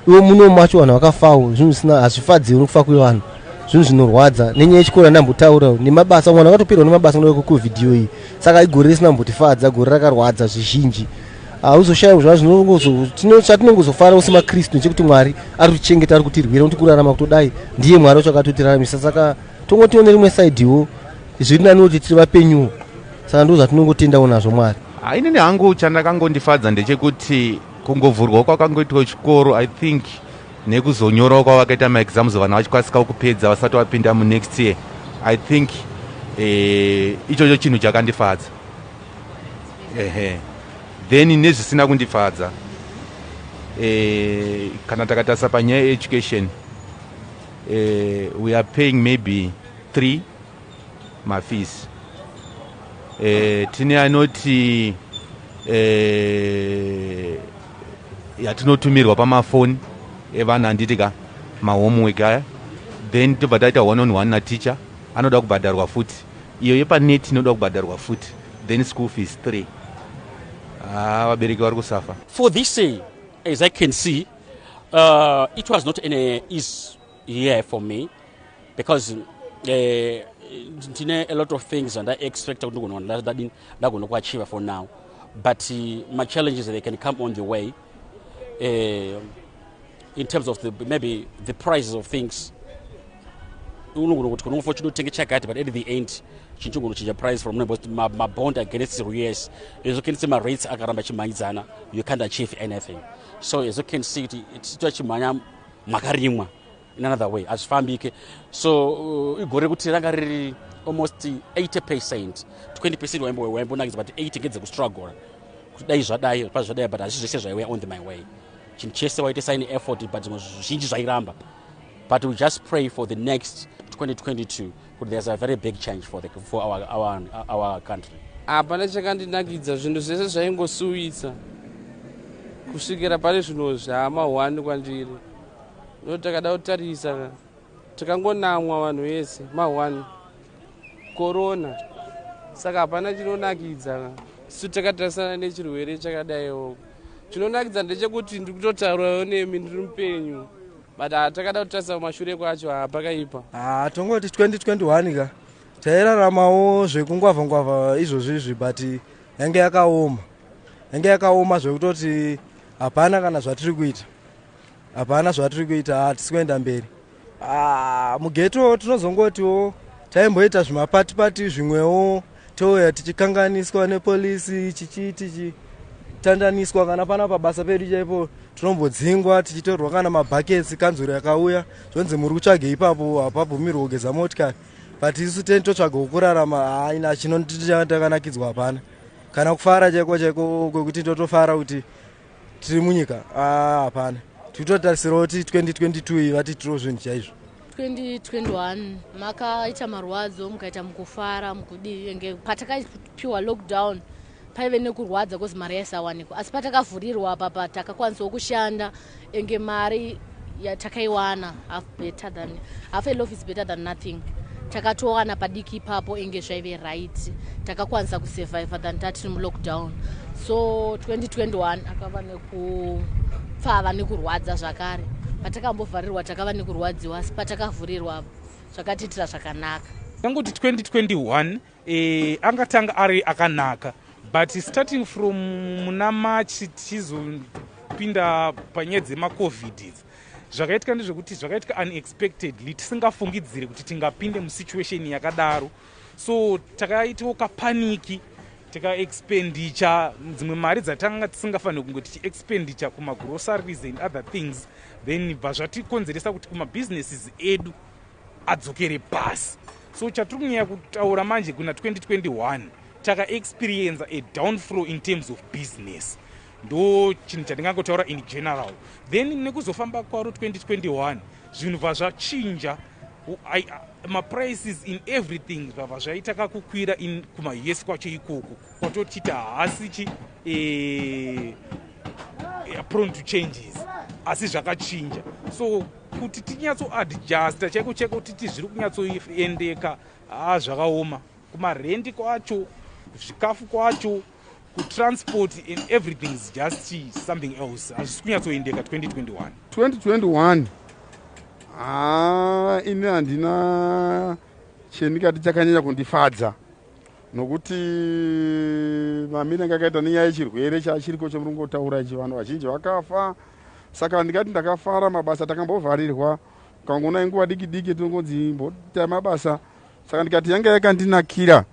Iwo muno macho vanhu vakafawo, zvinhu zvisina hazvifadziri kufa kwevanhu. Zvinhu zvinorwadza. Nenyaya yechikora ndambotaura nemabasa, vanhu vakatopera nemabasa nekuda kweCovid iyoyi. Saka igore risina kumbotifadza, gore rakarwadza zvizhinji. Uzoshayiwa zvinhu chatinongozofara semaKristu chekuti Mwari ari kutichengeta, ari kutirwira, kuti kurarama kutodai ndiye Mwari wacho akatotiraramisa. Saka tongotione rimwe saidiwo zviri nani kuti tiri vapenyuwo. Saka ndo zvatinongotendawo nazvo Mwari. Inini hangu chandakangondifadza ndechekuti kungovhurwa kwakangoitwa chikoro, I think nekuzonyorawo kwavakaita maexams vanhu vachikwanisa kupedza vasati vapinda munext year, I think ichocho chinhu chakandifadza. Then nezvisina kundifadza, kana takatarisa panyaya yeeducation, we are paying maybe 3 mafees. Tine anoti yatinotumirwa pamafoni evanhu handitika mahomework aya, then tobva taita one-on-one naticha, anoda kubhadharwa futi. Iyo yepaneti inoda kubhadharwa futi, then school fees 3. For this year, as I can see, it was not an easy year for me because a lot of things and I expect to achieve for now. But my challenges, they can come on the way in terms of maybe the prices of things. But at the end, chinchunguno price from my bond against US. As you can see, my rates are karamba. You can't achieve anything. So as you can see, it's just makarimwa in another way as fambike. So almost 80%, 20% wembo but 80 gets a struggle. But I just say on my way. Chinchester white sign effort, but but we just pray for the next 2022. There's a very big change for our country. Hapana chakandinakidza, zvinhu zvese zvaingosuwisa kusvikira pane zvinhu zvamahwani kwandiri. Ndokuti takada kutarisa takangonamwa vanhu vese mahwani corona. Saka hapana chinonakidza su takatarisana nechirwere chakadaiwo. Chinonakidza ndechekuti ndiri kutotaurawo nemi ndiri mupenyu. But takada kutarisa kumashure kwacho hapakaipa. Tongoti 2021 ka tairaramawo zvekungwavha izvozvizvi, but yange yakaoma zvekutoti hapana kana zvatiri kuita, hatisi kuenda mberi. Mugeto tinozongotiwo taimboita zvimapati zvimwewo, touya tichikanganiswa nepolisi, tichitandaniswa kana pana pabasa pedu chaipo tinombodzingwa tichitorwa kana mabhaketsi, kanzuro yakauya zvonzi muri kutsvage ipapo, hapabvumirwi kugeza motikari. But isu totsvaga kurarama, haina chinondakanakidzwa hapana. Kana kufara chaiko kwekuti totofara kuti tiri munyika, hapana. Titotarisirawo kuti 2022 vati tiro zvinhu chaizvo. 2021 makaita marwadzo, mukaita mukufara, mukudii, enge patakapiwa lockdown paive nekurwadza kozi mari yaisawanikwa, asi patakavhurirwa apa takakwanisawo kushanda, enge mari yatakaiwana half a loaf is better than nothing. Takatowana padiki ipapo, enge zvaive right, takakwanisa kusurvive than tati mulockdown. So 2021 akava nekupfava nekurwadza zvakare. Patakambovharirwa takava nekurwadziwa, asi patakavhurirwa zvakatiitira zvakanaka. Tanguti 2021 angatanga ari akanaka, but starting from muna March tichizopinda panyaya dzemaCovid zvakaitika ndezvekuti zvakaitika unexpectedly, tisingafungidzire kuti tingapinde musituation yakadaro. So takaitawo kapaniki, tikaexpenditure dzimwe mari dzatanga tisingafanira kunge tichiexpenditure kumagroceries and other things, then bva zvatikonzeresa kuti kumabusinesses edu adzokere pasi. So chatiri kunyanya kutaura manje kuna 2021 takaexperience a downflow in terms of business. Ndo chinhu chatingangotaura in general. Then nekuzofamba kwaro 2021 zvinhu bva zvachinja, maprices in everything zvabva zvaita kakukwira kuma US kwacho ikoko, kwatochita hasi are prone to changes asi zvakachinja. So kuti tinyatsoadjusta chaiko chaiko kuti zviri kunyatsoendeka zvakaoma, kumarendi kwacho, zvikafu kwacho, transport and everything is just something else. Hazvisi kunyatsoendeka 2021 ini handina chendikati chakanyanya kundifadza, nokuti mamirenge akaita nenyaya yechirwere chachiriko chomurungotaura ichi, vanhu vazhinji vakafa. Saka ndikati ndakafara, mabasa takambovharirwa, ukangoona inguva diki diki tinongonzi mboita mabasa. Saka ndikati yanga yakandinakira,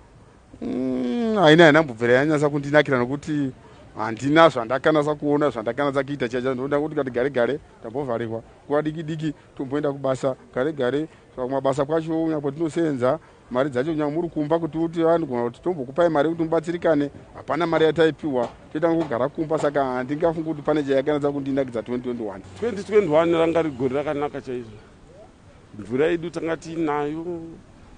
haina mbubvera yanyasa kundinakira, nokuti handina zvandakanasa kuona, zvandakanasa kuita chacha. Ndoda kuti kati gare gare tambovharirwa, nguva diki diki tomboenda kubasa gare gare. Saka mabasa kwacho nyangwe tinosenza mari dzacho nyangwe muri kumba kuti vanogona kuti tombokupai mari kuti mubatsirikane, hapana mari yataipiwa, toita kugara kumba. Saka handingafunga kuti pane chayakanatsa kundinakidza 2021 ranga rigore rakanaka chaizvo. Mvura yedu tanga tiinayo,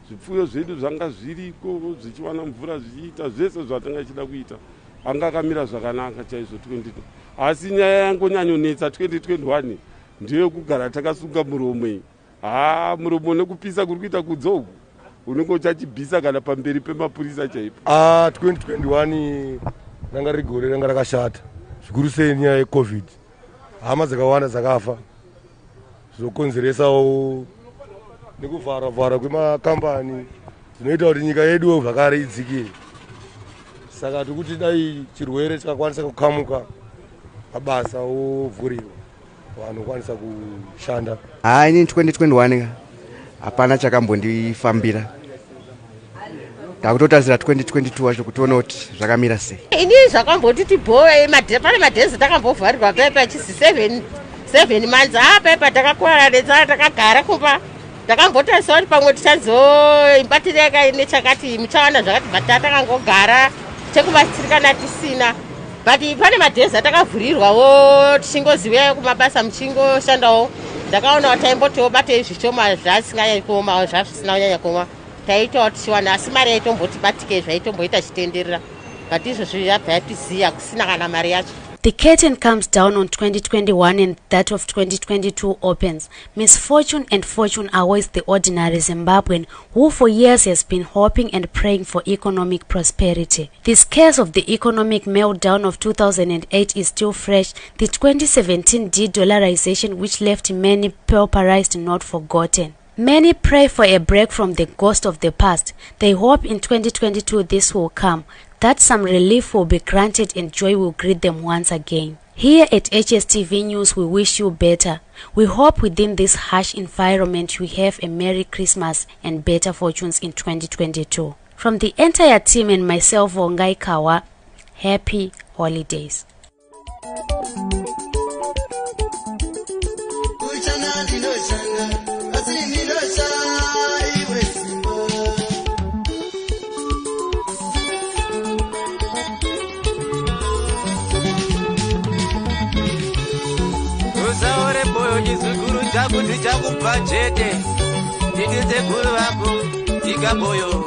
zvipfuyo zvedu zvanga zviriko zvichiwana mvura zvichiita zvese zvatanga tichida kuita, anga akamira zvakanaka chaizvo 2020. Asi nyaya yangonyanyonetsa 2021 ndiyo kugara takasunga muromo. Muromo nekupisa kuri kuita kudzogu unenge uchachibvisa kana pamberi pemapurisa chaipo. 2021 ranga rigore ranga rakashata zvikuru sei nyaya yecovid. Hama dzakawanda dzakafa, zvokonzeresawo nekuvhara kwemakambani zvinoita kuti nyika yedu zvakare idzikire. Saka tikuti dai chirwere chakakwanisa kukamuka, mabasa ovhuriwa, vanhu kwanisa kushanda. Ini 2021 hapana chakambondifambira. Takutotarisira 2022 wacho kutiona kuti zvakamira sei. Ini zvakambotiti bhoe pane madhezi takambovharirwa pepa chisi 7 months. Pepa takakwararedza takagara kumba. Takambotarisira kuti pamwe tichazoimbatireka nechakati muchawana zvakati bata takangogara chekubatsirikana tisina. But pane madhezi atakavhurirwawo tichingoziva kumabasa muchingoshandawo. Ndakaona kuti taimbotiwo batei zvishoma zvasinganyanyi kuomawo zvisina kunyanya kuoma. Taitawo tichiwana asi mari yaitombotibatike zvaitomboita chitenderera. But izvozvo yabva yatiziya kusina kana mari yacho. The curtain comes down on 2021 and that of 2022 opens. Misfortune and fortune awaits the ordinary Zimbabwean who for years has been hoping and praying for economic prosperity. The scares of the economic meltdown of 2008 is still fresh. The 2017 de-dollarization which left many pauperized not forgotten. Many pray for a break from the ghost of the past. They hope in 2022 this will come, that some relief will be granted and joy will greet them once again. Here at HSTV News, we wish you better. We hope within this harsh environment you have a Merry Christmas and better fortunes in 2022. From the entire team and myself, Vongai Kawa, happy holidays. Chizukuru chaku ndichakubva chete, ndidze guru vako, tika boyo.